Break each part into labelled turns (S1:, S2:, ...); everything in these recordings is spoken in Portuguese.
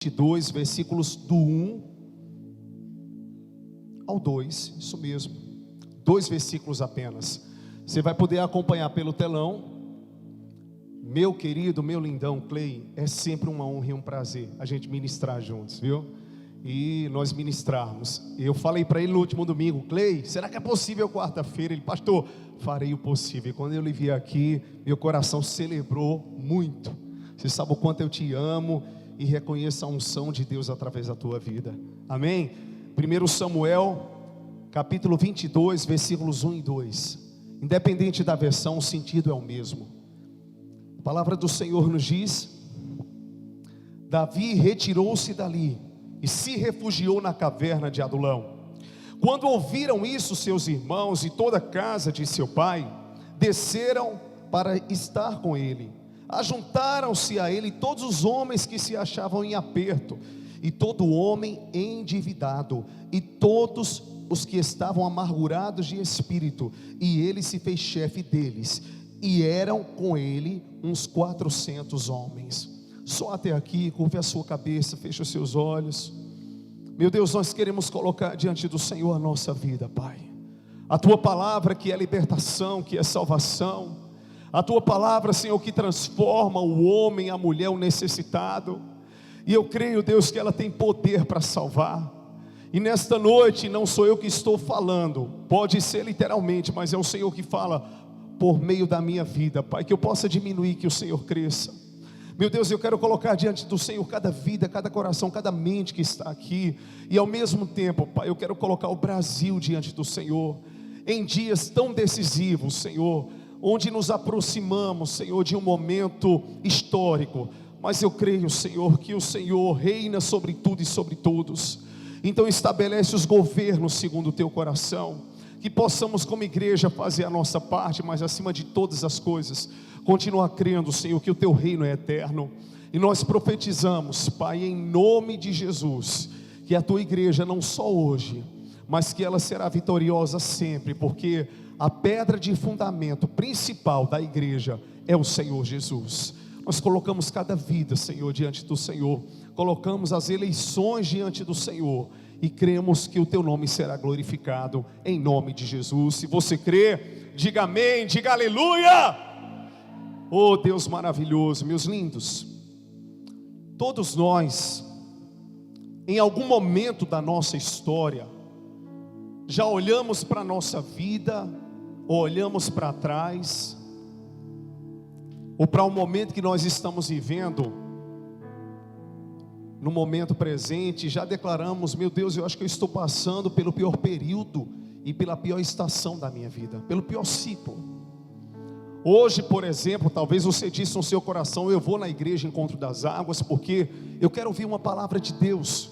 S1: 22, versículos do 1 ao 2, isso mesmo, 2 versículos apenas. Você vai poder acompanhar pelo telão. Meu querido, meu lindão Clay, é sempre uma honra e um prazer a gente ministrar juntos, viu? E nós ministrarmos. Eu falei para ele no último domingo: Clay, será que é possível quarta-feira? Ele: pastor, farei o possível. E quando eu lhe vi aqui, meu coração celebrou muito. Você sabe o quanto eu te amo e reconheço a unção de Deus através da tua vida. Amém? 1 Samuel, capítulo 22, versículos 1 e 2. Independente da versão, o sentido é o mesmo. A palavra do Senhor nos diz: Davi retirou-se dali e se refugiou na caverna de Adulão. Quando ouviram isso, seus irmãos e toda a casa de seu pai desceram para estar com ele. Ajuntaram-se a ele todos os homens que se achavam em aperto, e todo homem endividado, e todos os que estavam amargurados de espírito, e ele se fez chefe deles, e eram com ele uns 400 homens. Só até aqui. Curve a sua cabeça, feche os seus olhos. Meu Deus, nós queremos colocar diante do Senhor a nossa vida, Pai. A tua palavra que é libertação, que é salvação. A tua palavra, Senhor, que transforma o homem, a mulher, o necessitado. E eu creio, Deus, que ela tem poder para salvar. E nesta noite não sou eu que estou falando, pode ser literalmente, mas é o Senhor que fala por meio da minha vida, Pai. Que eu possa diminuir, que o Senhor cresça. Meu Deus, eu quero colocar diante do Senhor cada vida, cada coração, cada mente que está aqui. E ao mesmo tempo, Pai, eu quero colocar o Brasil diante do Senhor. Em dias tão decisivos, Senhor, onde nos aproximamos, Senhor, de um momento histórico. Mas eu creio, Senhor, que o Senhor reina sobre tudo e sobre todos. Então estabelece os governos segundo o teu coração. Que possamos como igreja fazer a nossa parte, mas acima de todas as coisas, continuar crendo, Senhor, que o teu reino é eterno. E nós profetizamos, Pai, em nome de Jesus, que a tua igreja não só hoje, mas que ela será vitoriosa sempre, porque a pedra de fundamento principal da igreja é o Senhor Jesus. Nós colocamos cada vida, Senhor, diante do Senhor. Colocamos as eleições diante do Senhor. E cremos que o teu nome será glorificado em nome de Jesus. Se você crê, diga amém, diga aleluia. Oh Deus maravilhoso, meus lindos. Todos nós, em algum momento da nossa história, já olhamos para a nossa vida, ou olhamos para trás, ou para o momento que nós estamos vivendo, no momento presente, já declaramos: meu Deus, eu acho que eu estou passando pelo pior período e pela pior estação da minha vida, pelo pior ciclo. Hoje, por exemplo, talvez você disse no seu coração: eu vou na igreja Encontro das Águas porque eu quero ouvir uma palavra de Deus,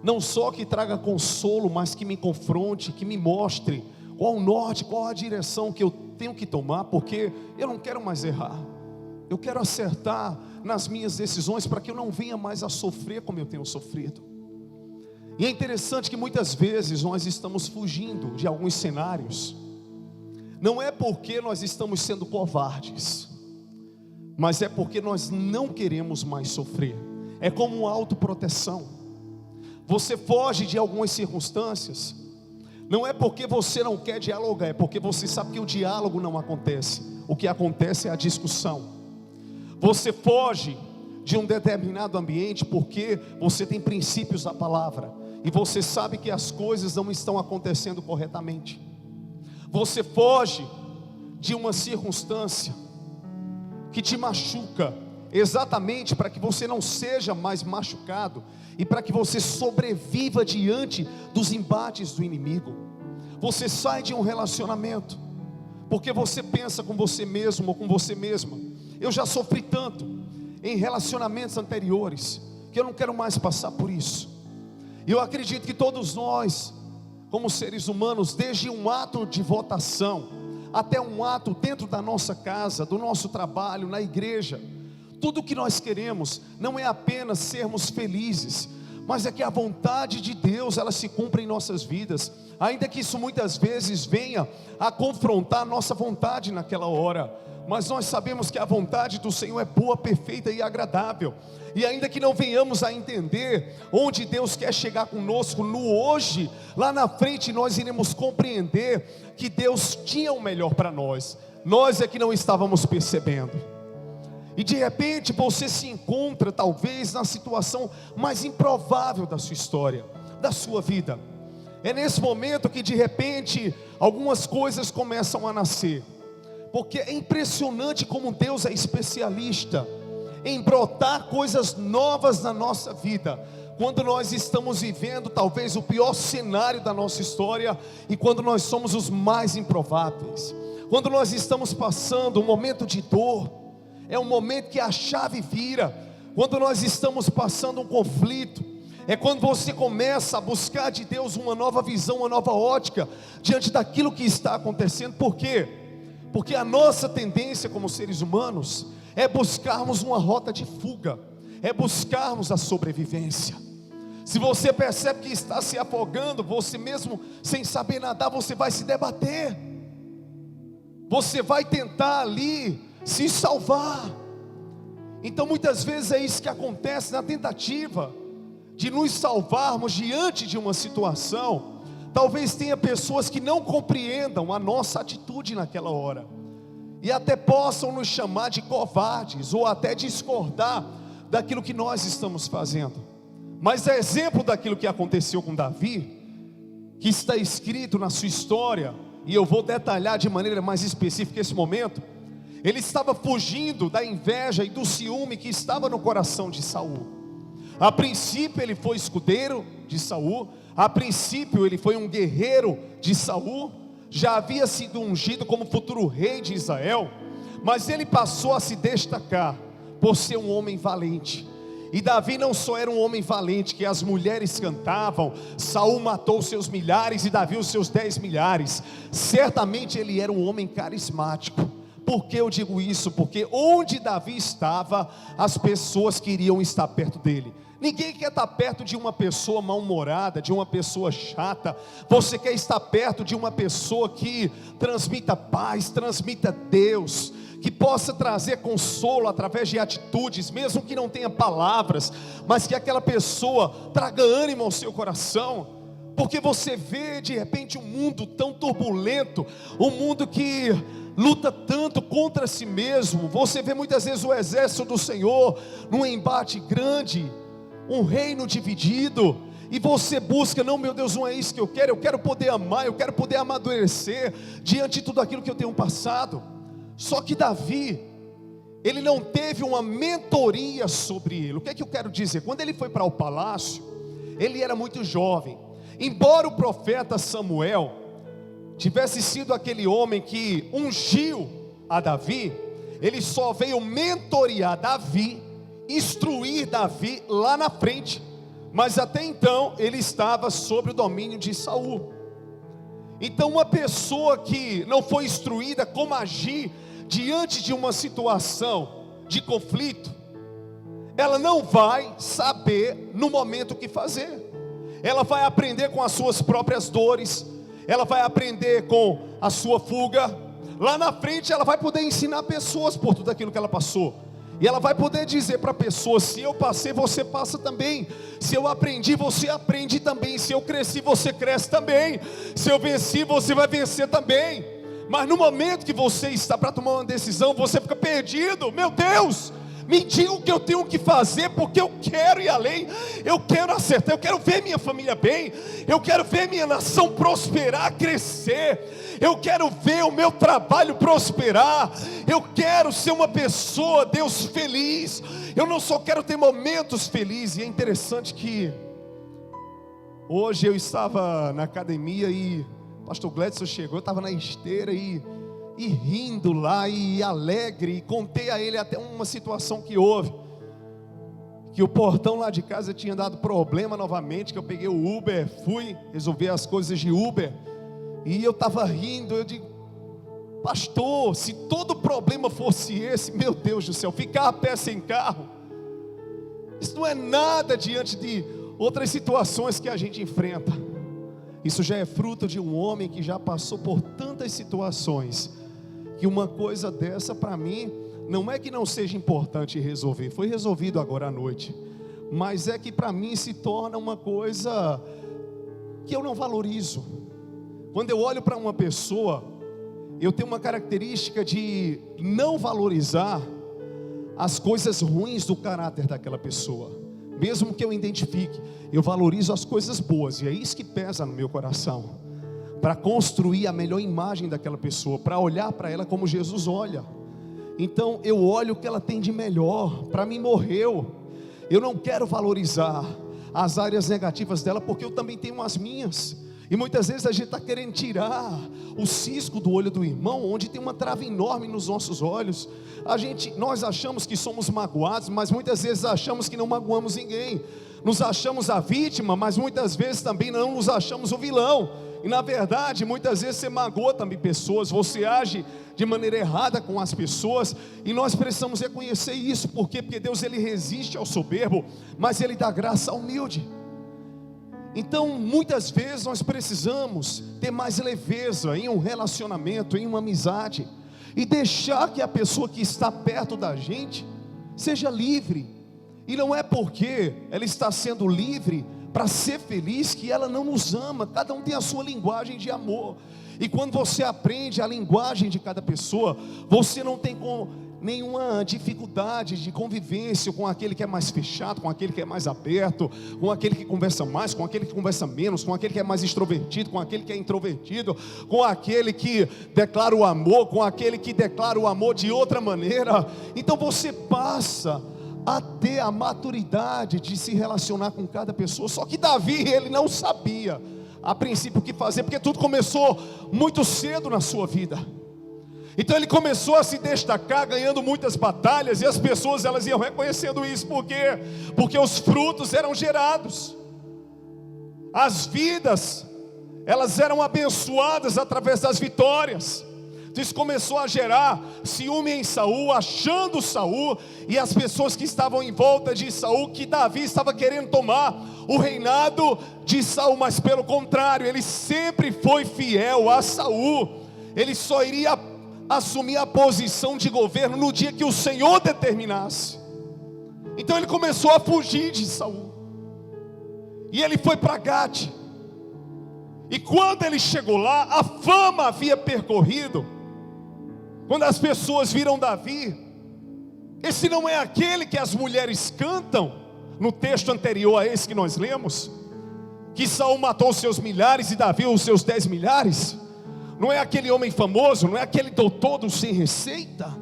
S1: não só que traga consolo, mas que me confronte, que me mostre qual o norte, qual a direção que eu tenho que tomar, porque eu não quero mais errar. Eu quero acertar nas minhas decisões para que eu não venha mais a sofrer como eu tenho sofrido. E é interessante que muitas vezes nós estamos fugindo de alguns cenários. Não é porque nós estamos sendo covardes, mas é porque nós não queremos mais sofrer. É como uma autoproteção. Você foge de algumas circunstâncias, não é porque você não quer dialogar, é porque você sabe que o diálogo não acontece. O que acontece é a discussão. Você foge de um determinado ambiente porque você tem princípios da palavra e você sabe que as coisas não estão acontecendo corretamente. Você foge de uma circunstância que te machuca, exatamente para que você não seja mais machucado e para que você sobreviva diante dos embates do inimigo. Você sai de um relacionamento porque você pensa com você mesmo ou com você mesma: eu já sofri tanto em relacionamentos anteriores que eu não quero mais passar por isso. E eu acredito que todos nós, como seres humanos, desde um ato de votação até um ato dentro da nossa casa, do nosso trabalho, na igreja, tudo o que nós queremos não é apenas sermos felizes, mas é que a vontade de Deus, ela se cumpra em nossas vidas, ainda que isso muitas vezes venha a confrontar a nossa vontade naquela hora. mas nós sabemos que a vontade do Senhor é boa, perfeita e agradável. E ainda que não venhamos a entender onde Deus quer chegar conosco no hoje, lá na frente nós iremos compreender que Deus tinha o melhor para nós. Nós é que não estávamos percebendo. E de repente você se encontra talvez na situação mais improvável da sua história, da sua vida. É nesse momento que de repente algumas coisas começam a nascer. Porque é impressionante como Deus é especialista em brotar coisas novas na nossa vida, quando nós estamos vivendo talvez o pior cenário da nossa história, e quando nós somos os mais improváveis, quando nós estamos passando um momento de dor, é um momento que a chave vira, quando nós estamos passando um conflito, é quando você começa a buscar de Deus uma nova visão, uma nova ótica, diante daquilo que está acontecendo. Por quê? Porque a nossa tendência como seres humanos é buscarmos uma rota de fuga, é buscarmos a sobrevivência. Se você percebe que está se afogando, você mesmo sem saber nadar, você vai se debater, você vai tentar ali se salvar. Então muitas vezes é isso que acontece na tentativa de nos salvarmos diante de uma situação. Talvez tenha pessoas que não compreendam a nossa atitude naquela hora, e até possam nos chamar de covardes, ou até discordar daquilo que nós estamos fazendo. Mas é exemplo daquilo que aconteceu com Davi, que está escrito na sua história, e eu vou detalhar de maneira mais específica esse momento. Ele estava fugindo da inveja e do ciúme que estava no coração de Saul. A princípio ele foi escudeiro de Saul, a princípio ele foi um guerreiro de Saul, já havia sido ungido como futuro rei de Israel, mas ele passou a se destacar por ser um homem valente. E Davi não só era um homem valente, que as mulheres cantavam, Saul matou seus milhares e Davi os seus 10 milhares. Certamente ele era um homem carismático. Por que eu digo isso? Porque onde Davi estava, as pessoas queriam estar perto dele. Ninguém quer estar perto de uma pessoa mal-humorada, de uma pessoa chata. Você quer estar perto de uma pessoa que transmita paz, transmita Deus, que possa trazer consolo através de atitudes, mesmo que não tenha palavras, mas que aquela pessoa traga ânimo ao seu coração. Porque você vê de repente um mundo tão turbulento, um mundo que luta tanto contra si mesmo. Você vê muitas vezes o exército do Senhor num embate grande, um reino dividido, e você busca, não, meu Deus, não é isso que eu quero poder amar, eu quero poder amadurecer diante de tudo aquilo que eu tenho passado. Só que Davi, ele não teve uma mentoria sobre ele. O que é que eu quero dizer? Quando ele foi para o palácio, ele era muito jovem. Embora o profeta Samuel tivesse sido aquele homem que ungiu a Davi, ele só veio mentorear Davi, instruir Davi lá na frente, mas até então ele estava sob o domínio de Saul. Então uma pessoa que não foi instruída como agir diante de uma situação de conflito, ela não vai saber no momento o que fazer. Ela vai aprender com as suas próprias dores, ela vai aprender com a sua fuga. Lá na frente ela vai poder ensinar pessoas por tudo aquilo que ela passou, e ela vai poder dizer para a pessoa: se eu passei, você passa também. Se eu aprendi, você aprende também. Se eu cresci, você cresce também. Se eu venci, você vai vencer também. Mas no momento que você está para tomar uma decisão, você fica perdido. Meu Deus, me diga o que eu tenho que fazer, porque eu quero ir além, eu quero acertar, eu quero ver minha família bem, eu quero ver minha nação prosperar, crescer, eu quero ver o meu trabalho prosperar, eu quero ser uma pessoa, Deus, feliz. Eu não só quero ter momentos felizes. E é interessante que hoje eu estava na academia e o pastor Gledson chegou, eu estava na esteira e rindo lá, e alegre, e contei a ele até uma situação que houve, que o portão lá de casa tinha dado problema novamente, que eu peguei o Uber, fui resolver as coisas de Uber, e eu estava rindo. Eu digo: pastor, se todo problema fosse esse, meu Deus do céu, ficar a pé sem carro, isso não é nada diante de outras situações que a gente enfrenta. Isso já é fruto de um homem que já passou por tantas situações, que uma coisa dessa para mim, não é que não seja importante resolver, foi resolvido agora à noite, mas é que para mim se torna uma coisa que eu não valorizo. Quando eu olho para uma pessoa, eu tenho uma característica de não valorizar as coisas ruins do caráter daquela pessoa. Mesmo que eu identifique, eu valorizo as coisas boas, e é isso que pesa no meu coração, para construir a melhor imagem daquela pessoa, para olhar para ela como Jesus olha. Então eu olho o que ela tem de melhor. Para mim morreu. Eu não quero valorizar as áreas negativas dela, porque eu também tenho as minhas. E muitas vezes a gente está querendo tirar o cisco do olho do irmão, onde tem uma trava enorme nos nossos olhos. Nós achamos que somos magoados, mas muitas vezes achamos que não magoamos ninguém. Nos achamos a vítima, mas muitas vezes também não nos achamos o vilão. E na verdade, muitas vezes você magoa também pessoas, você age de maneira errada com as pessoas, e nós precisamos reconhecer isso. Por quê? Porque Deus, Ele resiste ao soberbo, mas Ele dá graça ao humilde. Então muitas vezes nós precisamos ter mais leveza em um relacionamento, em uma amizade, e deixar que a pessoa que está perto da gente seja livre. E não é porque ela está sendo livre para ser feliz que ela não nos ama. Cada um tem a sua linguagem de amor, e quando você aprende a linguagem de cada pessoa, você não tem nenhuma dificuldade de convivência com aquele que é mais fechado, com aquele que é mais aberto, com aquele que conversa mais, com aquele que conversa menos, com aquele que é mais extrovertido, com aquele que é introvertido, com aquele que declara o amor, com aquele que declara o amor de outra maneira. Então você passa a ter a maturidade de se relacionar com cada pessoa. Só que Davi, ele não sabia a princípio o que fazer, porque tudo começou muito cedo na sua vida. Então ele começou a se destacar, ganhando muitas batalhas, e as pessoas, elas iam reconhecendo isso. Por quê? Porque os frutos eram gerados, as vidas, elas eram abençoadas através das vitórias. Então isso começou a gerar ciúme em Saul, achando Saul e as pessoas que estavam em volta de Saul, que Davi estava querendo tomar o reinado de Saul. Mas pelo contrário, ele sempre foi fiel a Saul. Ele só iria assumir a posição de governo no dia que o Senhor determinasse. Então ele começou a fugir de Saul, e ele foi para Gate. E quando ele chegou lá, a fama havia percorrido. Quando as pessoas viram Davi, esse não é aquele que as mulheres cantam no texto anterior a esse que nós lemos, que Saul matou os seus milhares e Davi os seus 10 milhares? Não é aquele homem famoso, não é aquele doutor do sem receita,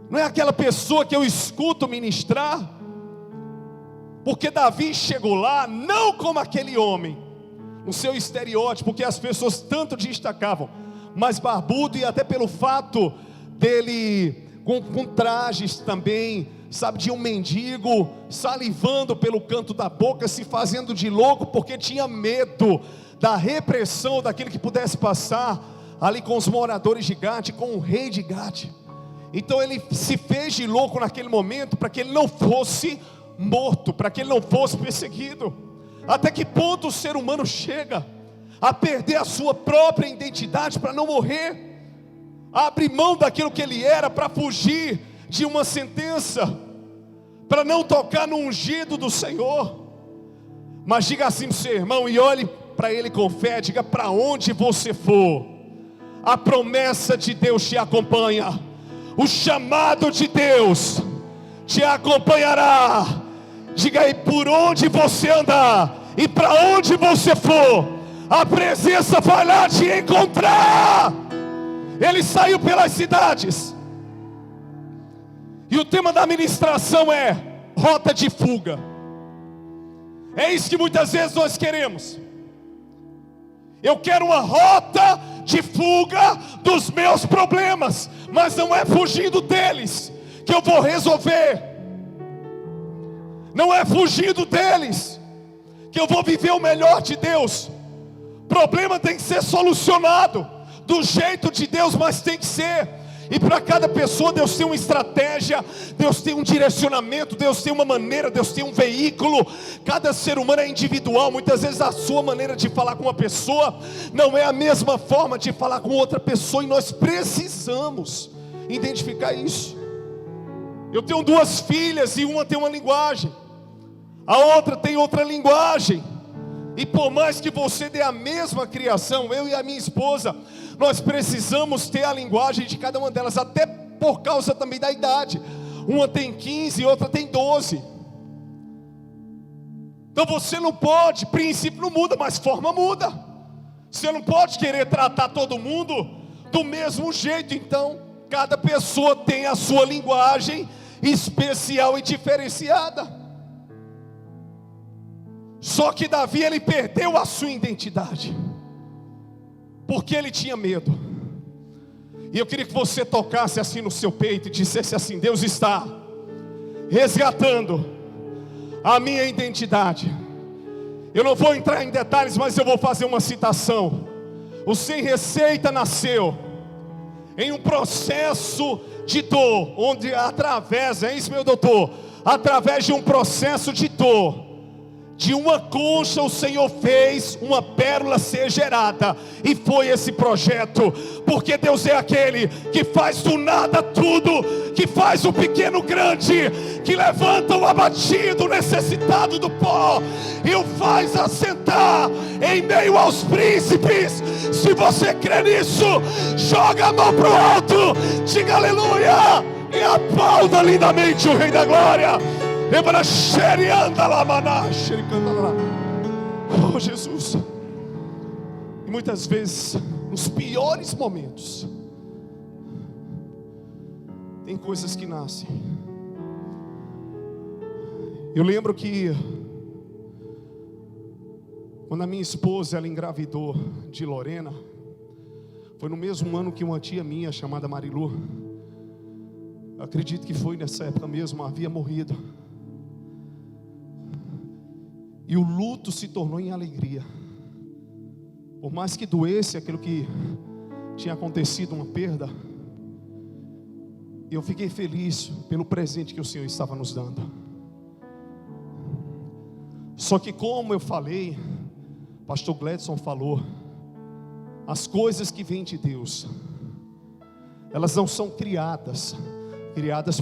S1: não é aquela pessoa que eu escuto ministrar. Porque Davi chegou lá não como aquele homem, no seu estereótipo, que as pessoas tanto destacavam, mas barbudo, e até pelo fato dele com trajes também, sabe, de um mendigo, salivando pelo canto da boca, se fazendo de louco, porque tinha medo da repressão daquele que pudesse passar ali com os moradores de Gate, com o rei de Gate. Então ele se fez de louco naquele momento, para que ele não fosse morto, para que ele não fosse perseguido. Até que ponto o ser humano chega a perder a sua própria identidade para não morrer, a abrir mão daquilo que ele era para fugir de uma sentença, para não tocar no ungido do Senhor? Mas diga assim para o seu irmão, e olhe para ele com fé, diga: para onde você for, a promessa de Deus te acompanha, o chamado de Deus te acompanhará. Diga aí: por onde você andar e para onde você for, a presença vai lá te encontrar. Ele saiu pelas cidades, e o tema da ministração é rota de fuga. É isso que muitas vezes nós queremos. Eu quero uma rota de fuga dos meus problemas, mas não é fugindo deles que eu vou resolver. Não é fugindo deles que eu vou viver o melhor de Deus. Problema tem que ser solucionado do jeito de Deus, mas tem que ser. E para cada pessoa Deus tem uma estratégia, Deus tem um direcionamento, Deus tem uma maneira, Deus tem um veículo. Cada ser humano é individual. Muitas vezes a sua maneira de falar com uma pessoa não é a mesma forma de falar com outra pessoa, e nós precisamos identificar isso. Eu tenho 2 filhas e uma tem uma linguagem, a outra tem outra linguagem. E por mais que você dê a mesma criação, eu e a minha esposa, nós precisamos ter a linguagem de cada uma delas, até por causa também da idade. Uma tem 15 e outra tem 12. Então você não pode, princípio não muda, mas forma muda. Você não pode querer tratar todo mundo do mesmo jeito. Então cada pessoa tem a sua linguagem especial e diferenciada. Só que Davi, ele perdeu a sua identidade, porque ele tinha medo. E eu queria que você tocasse assim no seu peito e dissesse assim: Deus está resgatando a minha identidade. Eu não vou entrar em detalhes, mas eu vou fazer uma citação. O Sem Receita nasceu em um processo de dor, onde através, é isso meu doutor? Através de um processo de dor, de uma concha o Senhor fez uma pérola ser gerada. E foi esse projeto, porque Deus é aquele que faz do nada tudo, que faz o pequeno grande, que levanta o abatido, o necessitado do pó, e o faz assentar em meio aos príncipes. Se você crê nisso, joga a mão para o alto, diga aleluia, e aplauda lindamente o Rei da Glória. Oh Jesus. E muitas vezes, nos piores momentos, tem coisas que nascem. Eu lembro que quando a minha esposa, ela engravidou de Lorena, foi no mesmo ano que uma tia minha chamada Marilu, acredito que foi nessa época mesmo, havia morrido. E o luto se tornou em alegria. Por mais que doesse aquilo que tinha acontecido, uma perda, eu fiquei feliz pelo presente que o Senhor estava nos dando. Só que, como eu falei, pastor Gledson falou, as coisas que vêm de Deus, elas não são criadas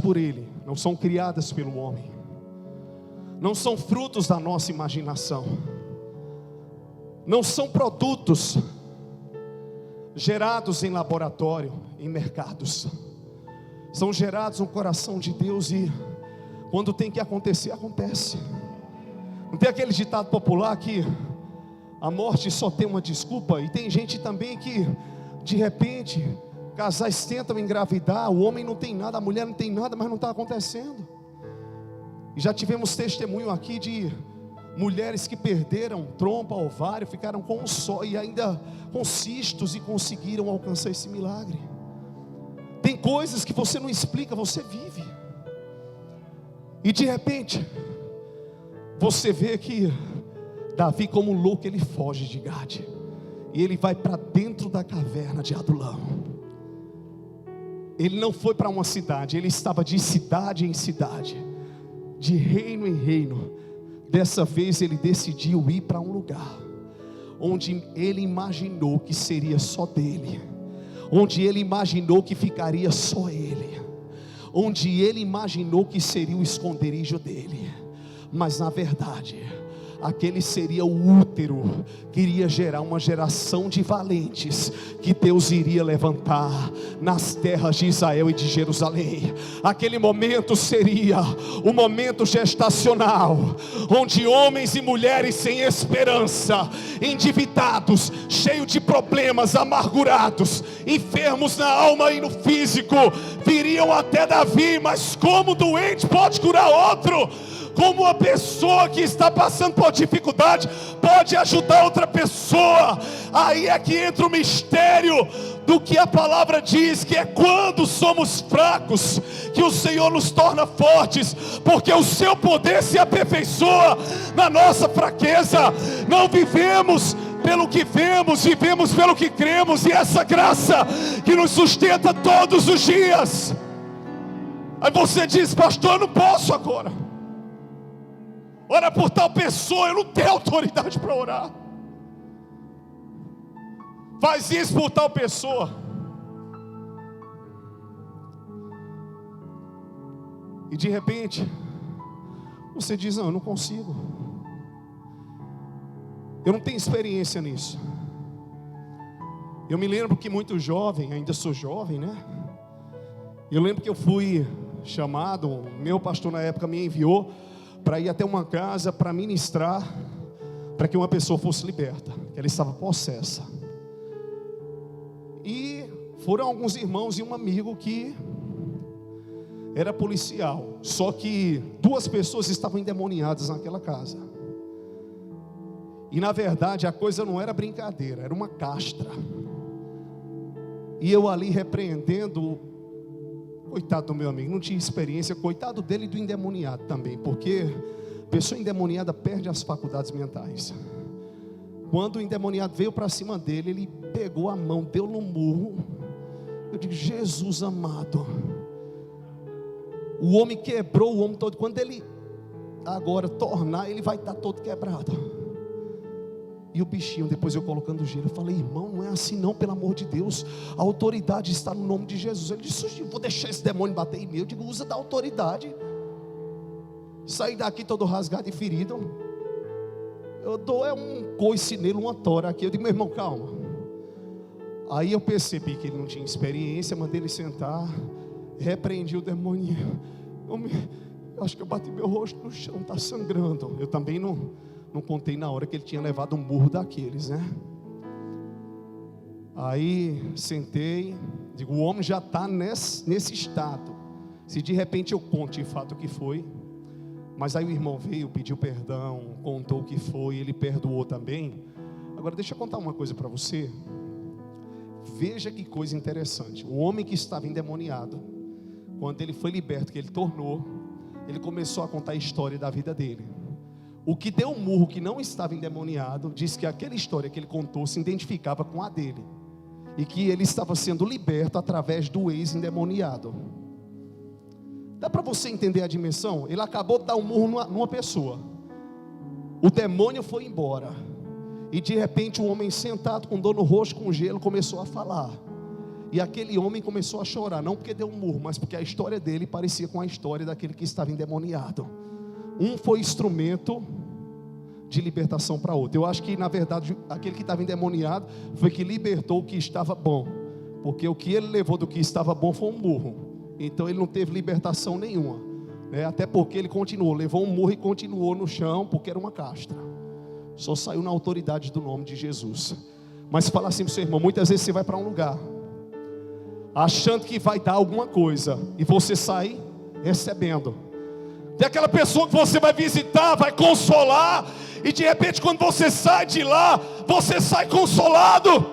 S1: por Ele, não são criadas pelo homem, não são frutos da nossa imaginação, não são produtos gerados em laboratório, em mercados. São gerados no coração de Deus, e quando tem que acontecer, acontece. Não tem aquele ditado popular que a morte só tem uma desculpa? E tem gente também que, de repente, casais tentam engravidar, o homem não tem nada, a mulher não tem nada, mas não está acontecendo. E já tivemos testemunho aqui de mulheres que perderam trompa, ovário, ficaram com um só, e ainda com cistos, e conseguiram alcançar esse milagre. Tem coisas que você não explica, você vive. E de repente, você vê que Davi, como louco, ele foge de Gade, e ele vai para dentro da caverna de Adulão. Ele não foi para uma cidade, ele estava de cidade em cidade, de reino em reino. Dessa vez ele decidiu ir para um lugar onde ele imaginou que seria só dele, onde ele imaginou que ficaria só ele, onde ele imaginou que seria o esconderijo dele. Mas na verdade, aquele seria o útero que iria gerar uma geração de valentes, que Deus iria levantar nas terras de Israel e de Jerusalém. Aquele momento seria o momento gestacional, onde homens e mulheres sem esperança, endividados, cheios de problemas, amargurados, enfermos na alma e no físico, viriam até Davi. Mas como doente pode curar outro? Como uma pessoa que está passando por dificuldade pode ajudar outra pessoa? Aí é que entra o mistério do que a palavra diz, que é quando somos fracos que o Senhor nos torna fortes, porque o seu poder se aperfeiçoa na nossa fraqueza. Não vivemos pelo que vemos, vivemos pelo que cremos, e essa graça que nos sustenta todos os dias. Aí você diz: pastor, eu não posso agora. Ora por tal pessoa, eu não tenho autoridade para orar. Faz isso por tal pessoa. E de repente você diz: não, eu não consigo. Eu não tenho experiência nisso. Eu me lembro que muito jovem, ainda sou jovem, né? Eu lembro que eu fui chamado, meu pastor na época me enviou para ir até uma casa para ministrar, para que uma pessoa fosse liberta, que ela estava possessa. E foram alguns irmãos e um amigo que era policial, só que 2 pessoas estavam endemoniadas naquela casa. E na verdade a coisa não era brincadeira, era uma castra. E eu ali repreendendo, coitado do meu amigo, não tinha experiência, coitado dele e do endemoniado também, porque a pessoa endemoniada perde as faculdades mentais. Quando o endemoniado veio para cima dele, ele pegou a mão, deu no murro. Eu digo: Jesus amado. O homem quebrou o homem todo. Quando ele agora tornar, ele vai estar todo quebrado. E o bichinho, depois eu colocando gelo, eu falei: irmão, não é assim não, pelo amor de Deus. A autoridade está no nome de Jesus. Ele disse: vou deixar esse demônio bater em mim. Eu digo: usa da autoridade. Sair daqui todo rasgado e ferido, eu dou um coice nele, uma tora aqui. Eu digo: meu irmão, calma. Aí eu percebi que ele não tinha experiência, mandei ele sentar, repreendi o demônio. Eu acho que eu bati meu rosto no chão, está sangrando. Eu também não contei na hora que ele tinha levado um murro daqueles, né? Aí sentei, digo: o homem já está nesse estado. Se de repente eu conto de fato o que foi. Mas aí o irmão veio, pediu perdão, contou o que foi, ele perdoou também. Agora deixa eu contar uma coisa para você. Veja que coisa interessante. O homem que estava endemoniado, quando ele foi liberto, que ele tornou, ele começou a contar a história da vida dele. O que deu um murro, que não estava endemoniado, disse que aquela história que ele contou se identificava com a dele, e que ele estava sendo liberto através do ex-endemoniado. Dá para você entender a dimensão? Ele acabou de dar um murro numa pessoa, o demônio foi embora, e de repente um homem sentado com dor no rosto, com gelo, começou a falar. E aquele homem começou a chorar, não porque deu um murro, mas porque a história dele parecia com a história daquele que estava endemoniado. Um foi instrumento de libertação para outro. Eu acho que na verdade aquele que estava endemoniado foi que libertou o que estava bom, porque o que ele levou do que estava bom foi um murro. Então ele não teve libertação nenhuma, né? Até porque ele continuou, levou um murro e continuou no chão, porque era uma castra. Só saiu na autoridade do nome de Jesus. Mas fala assim para o seu irmão: muitas vezes você vai para um lugar achando que vai dar alguma coisa, e você sai recebendo. Tem aquela pessoa que você vai visitar, vai consolar, e de repente quando você sai de lá, você sai consolado.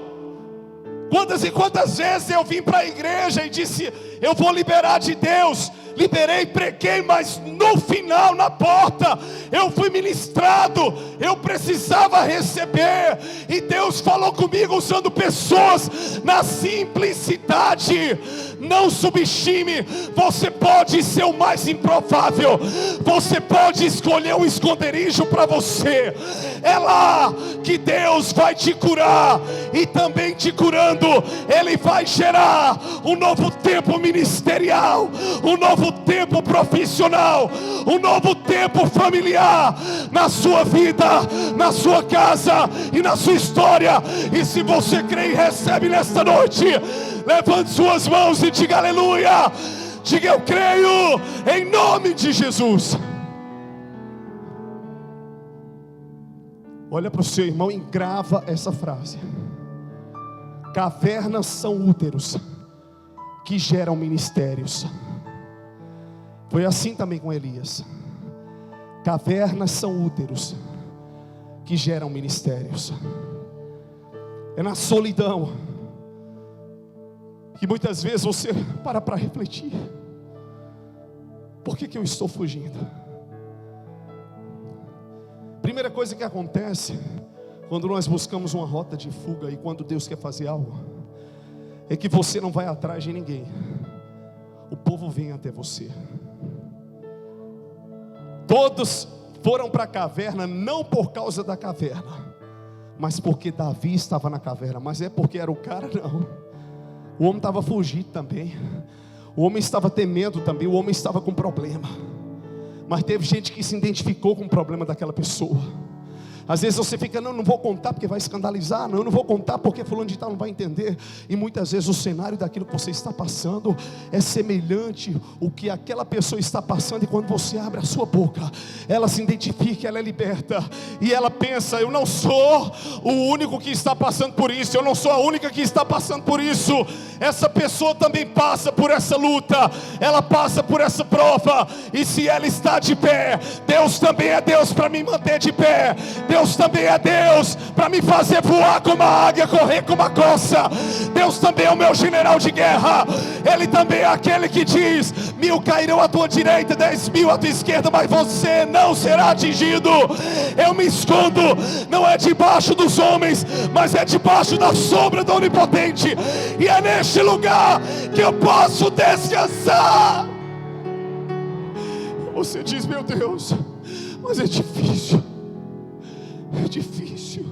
S1: Quantas e quantas vezes eu vim para a igreja e disse: eu vou liberar de Deus. Liberei, preguei, mas no final, na porta, eu fui ministrado. Eu precisava receber, e Deus falou comigo usando pessoas na simplicidade. Não subestime. Você pode ser o mais improvável, você pode escolher um esconderijo para você. É lá que Deus vai te curar, e também te curando, Ele vai gerar um novo tempo ministerial, um novo tempo profissional, um novo tempo familiar na sua vida, na sua casa e na sua história. E se você crê e recebe nesta noite, levante suas mãos e diga aleluia. Diga: eu creio, em nome de Jesus. Olha para o seu irmão e grava essa frase: cavernas são úteros que geram ministérios. Foi assim também com Elias. Cavernas são úteros que geram ministérios. É na solidão que muitas vezes você para refletir: por que eu estou fugindo? Primeira coisa que acontece Quando nós buscamos uma rota de fuga e quando Deus quer fazer algo, é que você não vai atrás de ninguém, o povo vem até você. Todos foram para a caverna, não por causa da caverna, mas porque Davi estava na caverna. Mas é porque era o cara? Não. O homem estava fugindo também, o homem estava temendo também, o homem estava com problema. Mas teve gente que se identificou com o problema daquela pessoa. Às vezes você fica, não vou contar porque vai escandalizar, não vou contar porque fulano de tal não vai entender. E muitas vezes o cenário daquilo que você está passando é semelhante ao que aquela pessoa está passando. E quando você abre a sua boca, ela se identifica, ela é liberta. E ela pensa, eu não sou o único que está passando por isso, eu não sou a única que está passando por isso. Essa pessoa também passa por essa luta, ela passa por essa prova. E se ela está de pé, Deus também é Deus para me manter de pé. Deus também é Deus para me fazer voar como a águia, correr como a corça. Deus também é o meu general de guerra. Ele também é aquele que diz: 1000 cairão à tua direita, 10.000 à tua esquerda, mas você não será atingido. Eu me escondo, não é debaixo dos homens, mas é debaixo da sombra do Onipotente. E é neste lugar que eu posso descansar. Você diz, meu Deus, mas é difícil. É difícil.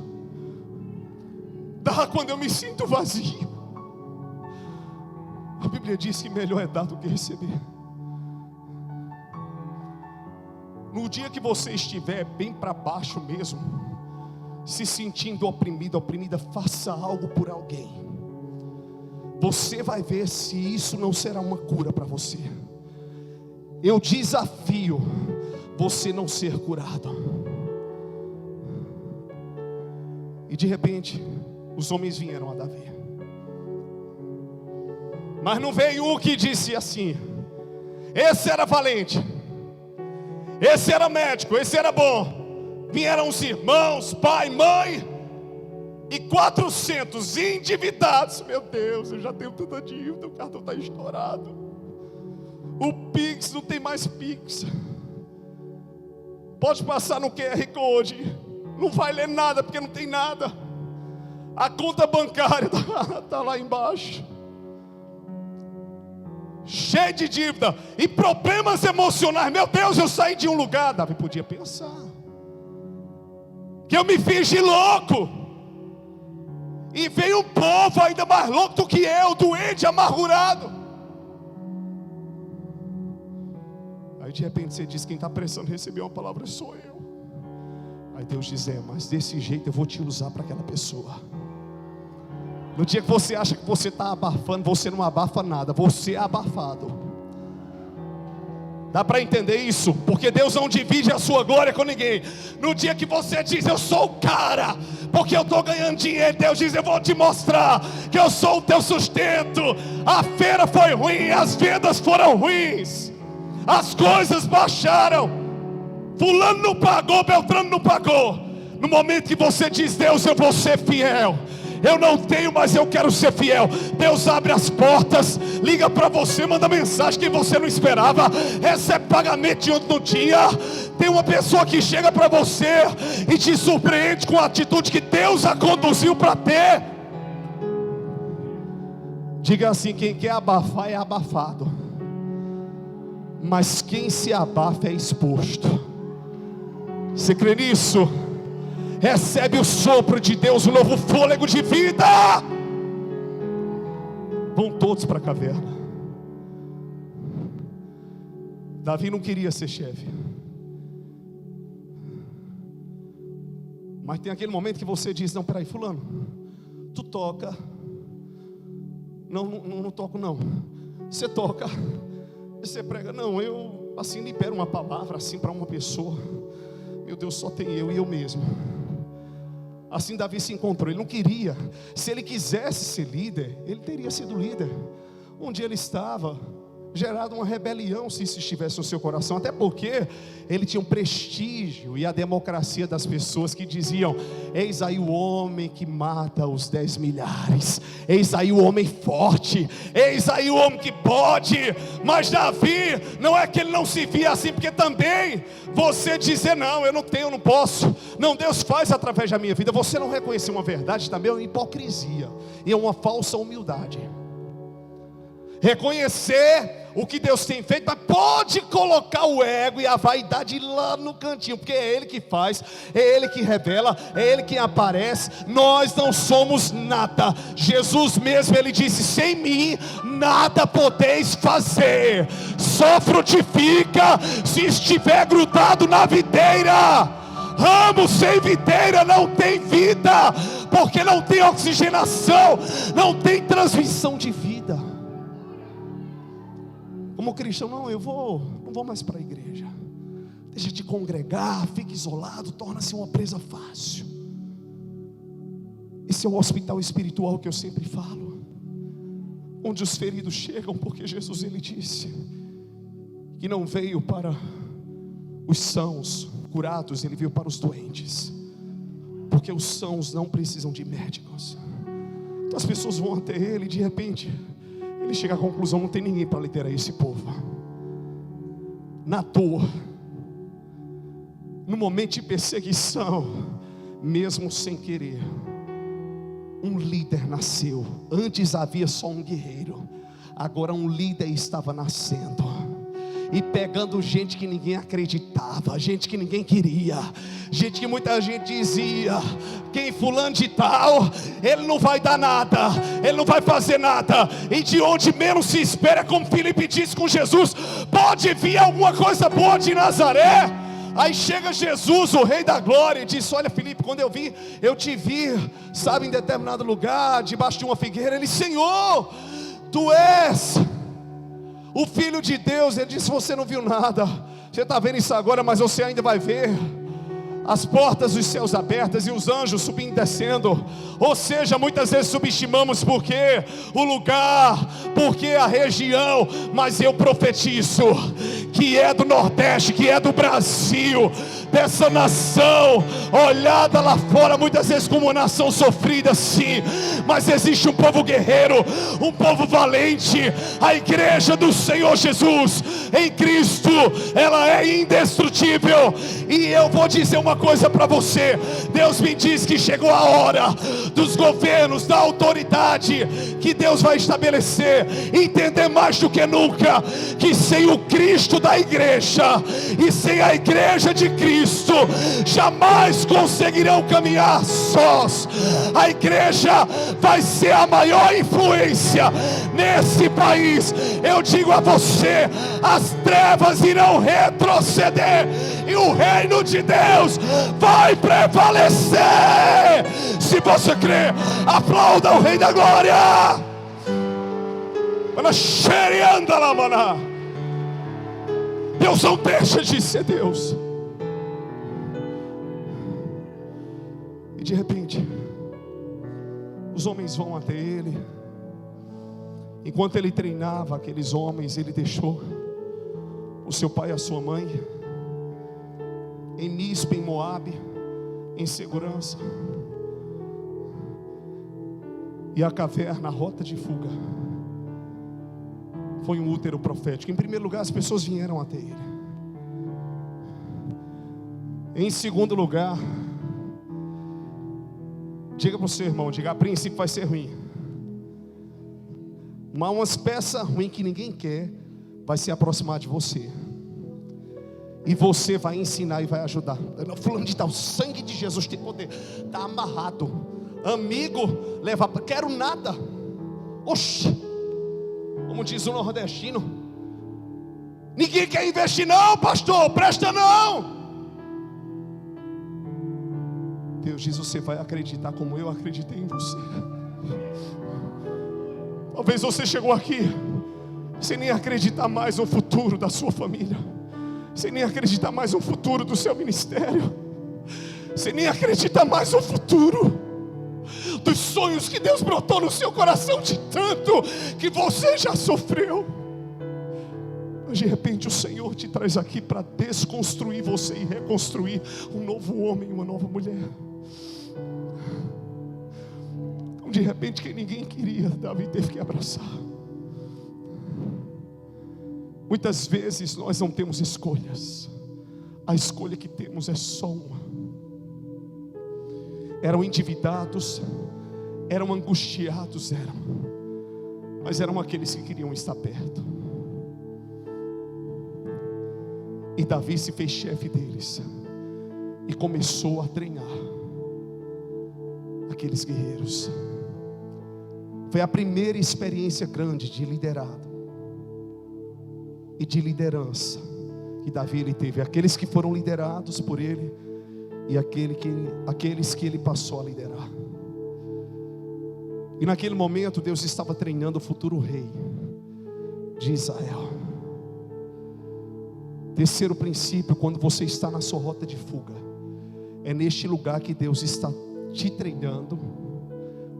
S1: Dá quando eu me sinto vazio. A Bíblia diz que melhor é dar do que receber. No dia que você estiver bem para baixo mesmo, se sentindo oprimido, oprimida, faça algo por alguém. Você vai ver se isso não será uma cura para você. Eu desafio você não ser curado. E de repente, os homens vieram a Davi. Mas não veio um que disse assim: esse era valente, esse era médico, esse era bom. Vieram os irmãos, pai, mãe, e 400 endividados. Meu Deus, eu já tenho tanta dívida, o cartão está estourado. O Pix, não tem mais Pix. Pode passar no QR Code. Não vai ler nada porque não tem nada. A conta bancária está lá embaixo, cheio de dívida e problemas emocionais. Meu Deus, eu saí de um lugar, Davi podia pensar que eu me fiz de louco, e veio um povo ainda mais louco do que eu, doente, amargurado. Aí de repente você diz, quem está precisando receber uma palavra sou eu. Aí Deus diz, mas desse jeito eu vou te usar para aquela pessoa. No dia que você acha que você está abafando, você não abafa nada, você é abafado. Dá para entender isso? Porque Deus não divide a sua glória com ninguém. No dia que você diz, eu sou o cara, porque eu estou ganhando dinheiro, Deus diz, eu vou te mostrar que eu sou o teu sustento. A feira foi ruim, as vendas foram ruins, as coisas baixaram, fulano não pagou, Beltrano não pagou. No momento que você diz, Deus, eu vou ser fiel, eu não tenho, mas eu quero ser fiel, Deus abre as portas, liga para você, manda mensagem que você não esperava, recebe pagamento de onde não tinha. Tem uma pessoa que chega para você e te surpreende com a atitude que Deus a conduziu para ter. Diga assim, quem quer abafar é abafado, mas quem se abafa é exposto. Você crê nisso? Recebe o sopro de Deus, um novo fôlego de vida. Vão todos para a caverna. Davi não queria ser chefe, mas tem aquele momento que você diz, não, peraí, fulano, tu toca. Não toco não. Você toca, você prega. Não, eu assim libero uma palavra assim para uma pessoa. Meu Deus, só tem eu e eu mesmo. Assim Davi se encontrou. Ele não queria. Se ele quisesse ser líder, ele teria sido líder. Um dia ele estava gerado uma rebelião, se isso estivesse no seu coração, até porque ele tinha um prestígio e a democracia das pessoas que diziam, eis aí o homem que mata os 10 milhares, eis aí o homem forte, eis aí o homem que pode. Mas Davi, não é que ele não se via assim, porque também você dizer, não, eu não tenho, eu não posso, Não, Deus faz através da minha vida. Você não reconhecer uma verdade também é uma hipocrisia e é uma falsa humildade. Reconhecer o que Deus tem feito, mas pode colocar o ego e a vaidade lá no cantinho, porque é Ele que faz, é Ele que revela, é Ele que aparece. Nós não somos nada. Jesus mesmo, Ele disse: sem mim nada podeis fazer. Só frutifica se estiver grudado na videira. Ramo sem videira não tem vida, porque não tem oxigenação, não tem transmissão de vida. Como cristão, não vou mais para a igreja. Deixa de congregar, fica isolado, torna-se uma presa fácil. Esse é o hospital espiritual que eu sempre falo, onde os feridos chegam, porque Jesus, Ele disse que não veio para os sãos curados, Ele veio para os doentes, porque os sãos não precisam de médicos. Então as pessoas vão até Ele e de repente Ele chega à conclusão: não tem ninguém para liderar esse povo. Na dor, no momento de perseguição, mesmo sem querer, um líder nasceu. Antes havia só um guerreiro, agora um líder estava nascendo, e pegando gente que ninguém acreditava, gente que ninguém queria, gente que muita gente dizia: quem fulano de tal, ele não vai dar nada, ele não vai fazer nada. E de onde menos se espera, como Filipe disse com Jesus: pode vir alguma coisa boa de Nazaré. Aí chega Jesus, o Rei da Glória, e diz: olha, Filipe, quando eu te vi, sabe, em determinado lugar, debaixo de uma figueira. Ele: Senhor, tu és o Filho de Deus. Ele disse: você não viu nada, você está vendo isso agora, mas você ainda vai ver as portas dos céus abertas e os anjos subindo e descendo. Ou seja, muitas vezes subestimamos porque o lugar, porque a região, mas eu profetizo que é do Nordeste, que é do Brasil, dessa nação olhada lá fora muitas vezes como uma nação sofrida, sim, mas existe um povo guerreiro, um povo valente. A igreja do Senhor Jesus em Cristo, ela é indestrutível. E eu vou dizer uma coisa para você: Deus me diz que chegou a hora dos governos, da autoridade que Deus vai estabelecer, entender mais do que nunca que sem o Cristo da igreja e sem a igreja de Cristo jamais conseguirão caminhar sós. A igreja vai ser a maior influência nesse país. Eu digo a você: as trevas irão retroceder e o reino de Deus vai prevalecer. Se você crê, aplauda o Rei da Glória. Deus não deixa de ser Deus. E de repente os homens vão até ele. Enquanto ele treinava aqueles homens, ele deixou o seu pai e a sua mãe em Mispa, em Moabe, em segurança. E a caverna, a rota de fuga, foi um útero profético. Em primeiro lugar, as pessoas vieram até ele. Em segundo lugar, diga para o seu irmão, diga: a princípio vai ser ruim, mas umas peças ruins que ninguém quer vai se aproximar de você, e você vai ensinar e vai ajudar. Fulano de tal, o sangue de Jesus tem poder. Está amarrado. Amigo, leva, quero nada. Oxe, como diz o nordestino: ninguém quer investir não, pastor, presta não. Deus diz: você vai acreditar como eu acreditei em você. Talvez você chegou aqui sem nem acreditar mais no futuro da sua família, sem nem acreditar mais no futuro do seu ministério, sem nem acreditar mais no futuro dos sonhos que Deus brotou no seu coração, de tanto que você já sofreu. Mas de repente o Senhor te traz aqui para desconstruir você e reconstruir um novo homem, uma nova mulher. Então, de repente, quem ninguém queria, Davi teve que abraçar. Muitas vezes nós não temos escolhas. A escolha que temos é só uma. eram endividados, eram angustiados, mas eram aqueles que queriam estar perto. E Davi se fez chefe deles e começou a treinar aqueles guerreiros. Foi a primeira experiência grande de liderado e de liderança que Davi ele teve. Aqueles que foram liderados por ele e aqueles que ele passou a liderar. E naquele momento Deus estava treinando o futuro rei de Israel. Terceiro princípio: quando você está na sua rota de fuga, é neste lugar que Deus está te treinando.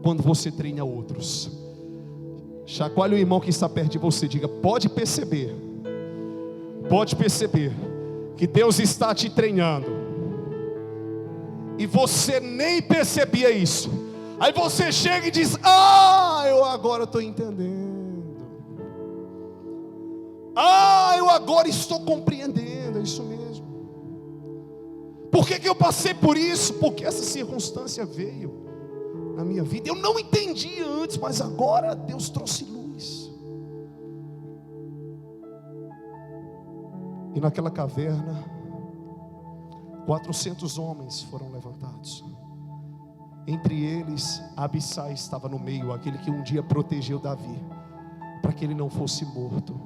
S1: Quando você treina outros, chacoalhe o irmão que está perto de você, diga: pode perceber que Deus está te treinando, e você nem percebia isso. Aí você chega e diz: eu agora estou entendendo. Eu agora estou compreendendo. É isso mesmo. Por que eu passei por isso? Porque essa circunstância veio na minha vida. Eu não entendia antes, mas agora Deus trouxe luz. E naquela caverna, 400 homens foram levantados. Entre eles, Abissai estava no meio, aquele que um dia protegeu Davi, para que ele não fosse morto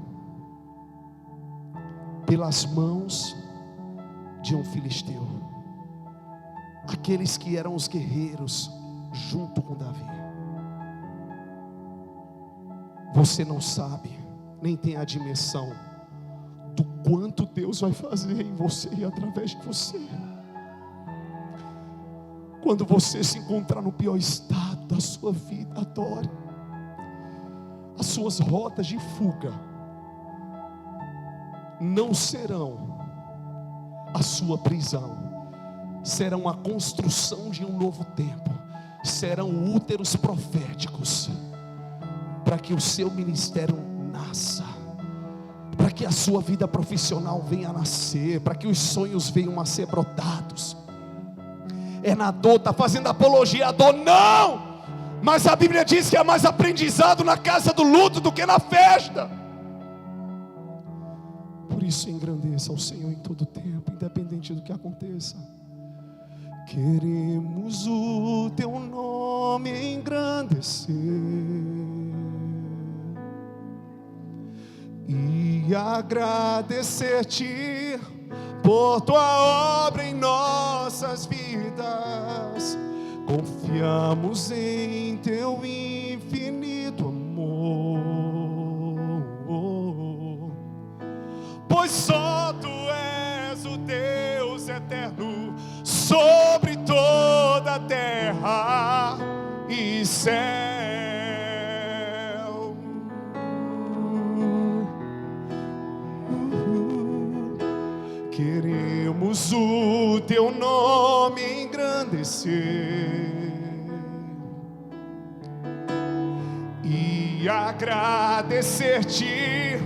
S1: pelas mãos de um filisteu. Aqueles que eram os guerreiros junto com Davi. Você não sabe, nem tem a dimensão do quanto Deus vai fazer em você e através de você. Quando você se encontrar no pior estado da sua vida, adore. As suas rotas de fuga não serão a sua prisão, serão a construção de um novo tempo, serão úteros proféticos, para que o seu ministério nasça, para que a sua vida profissional venha a nascer, para que os sonhos venham a ser brotados. É na dor, está fazendo apologia à dor? Não! Mas a Bíblia diz que é mais aprendizado na casa do luto do que na festa. Por isso engrandeça ao Senhor em todo tempo, independente do que aconteça. Queremos o teu nome engrandecer e agradecer-te por tua obra em nossas vidas. Confiamos em teu infinito amor, pois só tu és o Deus eterno sobre toda a terra e céu. Queremos o teu nome engrandecer e agradecer-te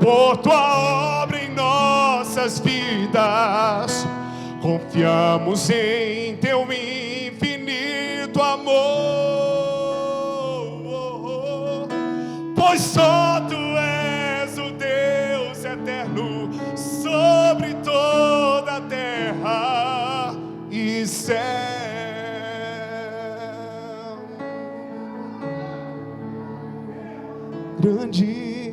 S1: por tua obra em nossas vidas. Confiamos em teu infinito amor, pois só tu és o Deus eterno sobre toda a terra e céu. Grande